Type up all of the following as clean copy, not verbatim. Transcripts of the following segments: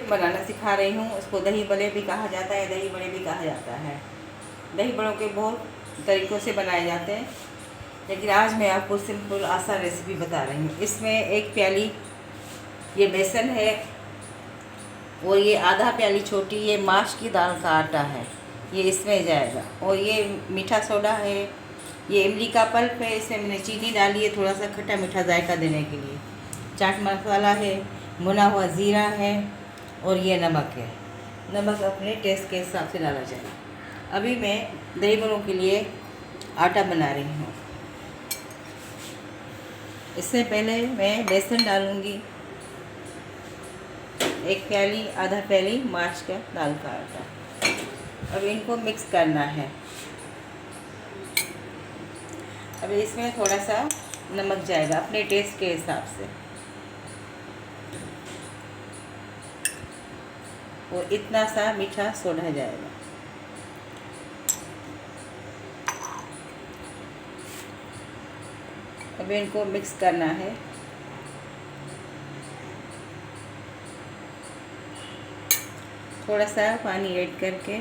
बनाना सिखा रही हूँ। उसको दही बड़े भी कहा जाता है, दही बड़े भी कहा जाता है। दही बड़ों के बहुत तरीक़ों से बनाए जाते हैं, लेकिन आज मैं आपको सिंपल आसान रेसिपी बता रही हूँ। इसमें 1 प्याली ये बेसन है और ये आधा प्याली छोटी ये माश की दाल का आटा है, ये इसमें जाएगा। और ये मीठा सोडा है, ये इमली का पल्प है, इसमें मैंने चीनी डाली है थोड़ा सा खट्टा मीठा जायका देने के लिए। चाट मसाला है, भुना हुआ ज़ीरा है और ये नमक है। नमक अपने टेस्ट के हिसाब से डाला जाए। अभी मैं दही बड़ों के लिए आटा बना रही हूँ। इससे पहले मैं बेसन डालूँगी 1 प्याली आधा प्याली माश का दाल का आटा। अब इनको मिक्स करना है। अब इसमें थोड़ा सा नमक जाएगा अपने टेस्ट के हिसाब से, और इतना सा मीठा सोडा जाएगा। अब इनको मिक्स करना है। थोड़ा सा पानी ऐड करके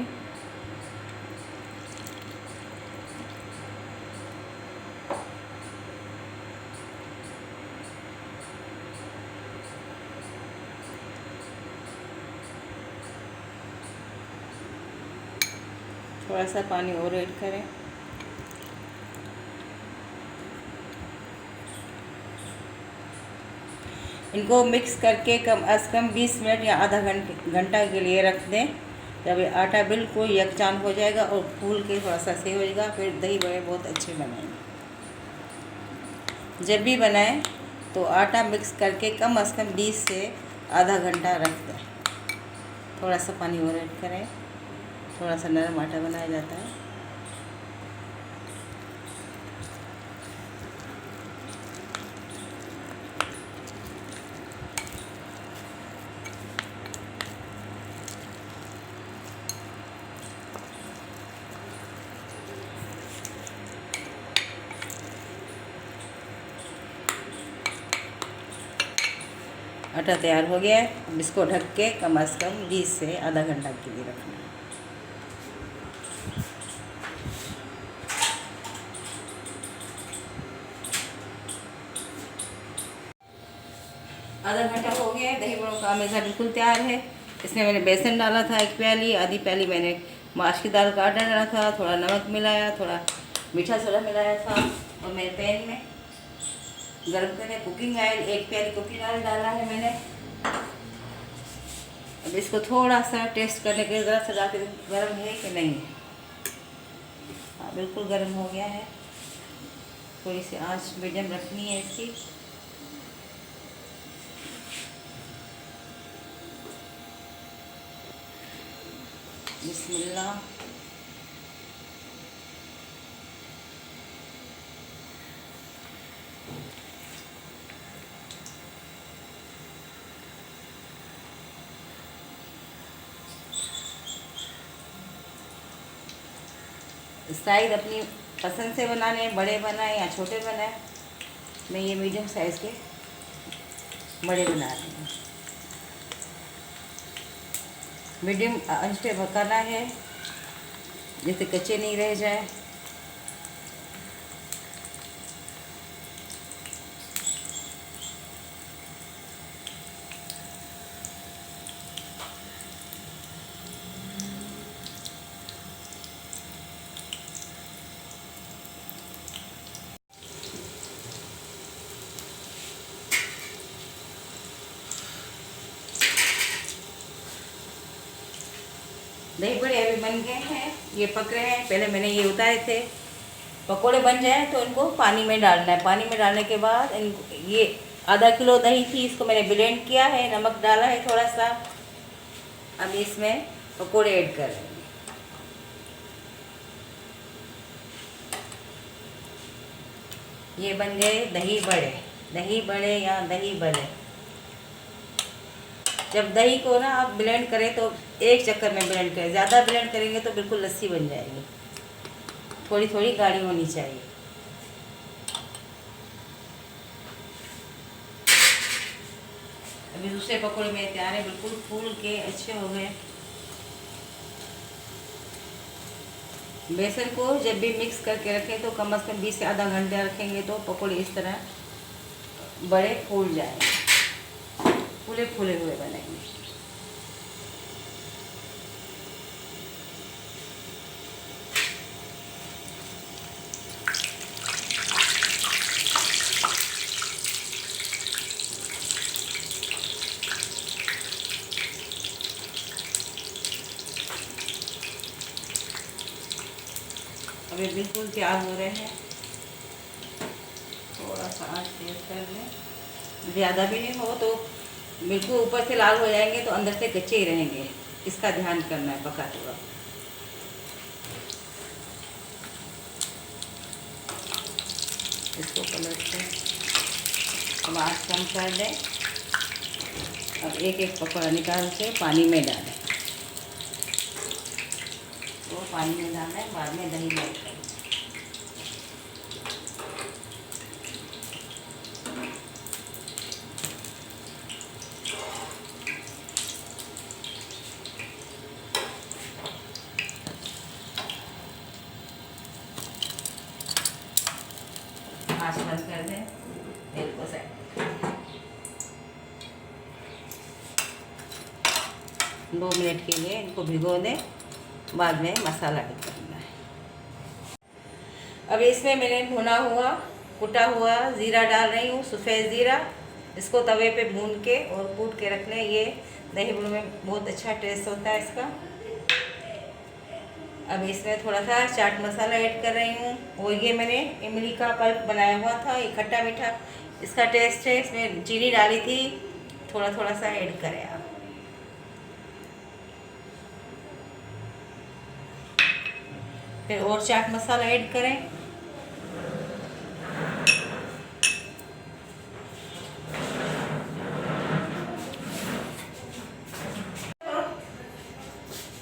थोड़ा सा पानी और ऐड करें। इनको मिक्स करके कम अज़ कम 20 मिनट या आधा घंटा के लिए रख दें। जब ये आटा बिल्कुल यकजान हो जाएगा और फूल के थोड़ा सा सही हो जाएगा, फिर दही बड़े बहुत अच्छे बनेंगे। जब भी बनाएं तो आटा मिक्स करके कम अज़ कम 20 से आधा घंटा रख दें। थोड़ा सा पानी और ऐड करें, थोड़ा सा नरम आटा बनाया जाता है। आटा तैयार हो गया है। अब इसको ढक के कम अज़ कम 20 से आधा घंटा के लिए रखना है। आधा घंटा हो गया है। दही बड़ों का मेज़ा बिल्कुल तैयार है। इसमें मैंने बेसन डाला था 1 प्याली, आधी प्याली मैंने माश की दाल का आटा डाला था, थोड़ा नमक मिलाया, थोड़ा मीठा सोडा मिलाया था। और मेरे पैन में गर्म करें कुकिंग ऑयल, 1 प्याली कुकिंग ऑयल डाला है मैंने। अब इसको थोड़ा सा टेस्ट करने के लिए ज़रा सा डाल के गर्म है कि नहीं है। हाँ, बिल्कुल गर्म हो गया है। थोड़ी सी आंच मीडियम रखनी है इसकी। बिस्मिल्लाह। साइज़ अपनी पसंद से बनाने, बड़े बनाए या छोटे बनाए। मैं ये मीडियम साइज़ के बड़े बना रही हूँ। मीडियम आंच पे पकाना है जिससे कच्चे नहीं रह जाए। दही बड़े अभी बन गए हैं, ये पक रहे हैं। पहले मैंने ये उतारे थे। पकोड़े बन जाए तो इनको पानी में डालना है। पानी में डालने के बाद ये आधा किलो दही थी, इसको मैंने ब्लेंड किया है, नमक डाला है थोड़ा सा। अब इसमें पकोड़े ऐड कर रहे हैं। ये बन गए दही बड़े, दही बड़े या दही बड़े। जब दही को ना आप ब्लेंड करें तो एक चक्कर में ब्लेंड करें। ज़्यादा ब्लेंड करेंगे तो बिल्कुल लस्सी बन जाएगी। थोड़ी थोड़ी गाढ़ी होनी चाहिए। अभी दूसरे पकौड़े मेरे तैयार हैं, बिल्कुल फूल के अच्छे हो गए। बेसन को जब भी मिक्स करके रखें तो कम से कम 20 से आधा घंटा रखेंगे तो पकौड़े इस तरह बड़े फूल जाएंगे, फूले फूले हुए बनेंगे। अब ये बिल्कुल तैयार हो रहे हैं। थोड़ा सा आँच तेज कर लें, ज़्यादा भी नहीं हो तो बिल्कुल ऊपर से लाल हो जाएंगे तो अंदर से कच्चे ही रहेंगे, इसका ध्यान करना है पकाते वक्त। इसको पलट के अब आँच कम कर दें। अब एक एक पकौड़ा निकाल के पानी में डालें, तो पानी में डालना है, बाद में दही ऐड करें। आँच बंद कर दें, तेल को साइड 2 मिनट के लिए इनको भिगो दें, बाद में मसाला ऐड करना है। अब इसमें मैंने भुना हुआ कुटा हुआ ज़ीरा डाल रही हूँ, सफ़ेद ज़ीरा। इसको तवे पे भून के और कूट के रख लें, ये दही बड़ों में बहुत अच्छा टेस्ट होता है इसका। अब इसमें थोड़ा सा चाट मसाला ऐड कर रही हूँ, और ये मैंने इमली का पल्प बनाया हुआ था, ये खट्टा मीठा इसका टेस्ट है। इसमें चीनी डाली थी, थोड़ा थोड़ा सा ऐड करें आप। फिर और चाट मसाला ऐड करें।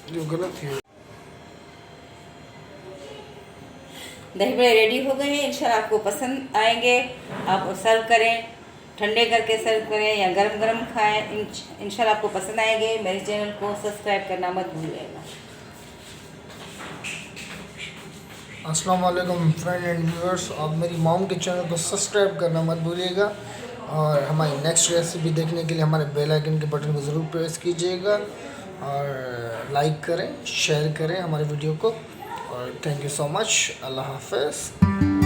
जो गलत है। दही बड़े रेडी हो गए हैं, इंशाल्लाह आपको पसंद आएंगे। आप सर्व करें, ठंडे करके सर्व करें या गरम गरम खाएं, इंशाल्लाह आपको पसंद आएंगे। मेरे चैनल को सब्सक्राइब करना मत भूलिएगा। अस्सलाम वालेकुम फ्रेंड एंड व्यूअर्स, आप मेरी मॉम के चैनल को सब्सक्राइब करना मत भूलिएगा, और हमारी नेक्स्ट रेसिपी देखने के लिए हमारे बेल आइकन के बटन को ज़रूर प्रेस कीजिएगा, और लाइक करें, शेयर करें हमारे वीडियो को, और थैंक यू सो मच। अल्लाह हाफ़िज़।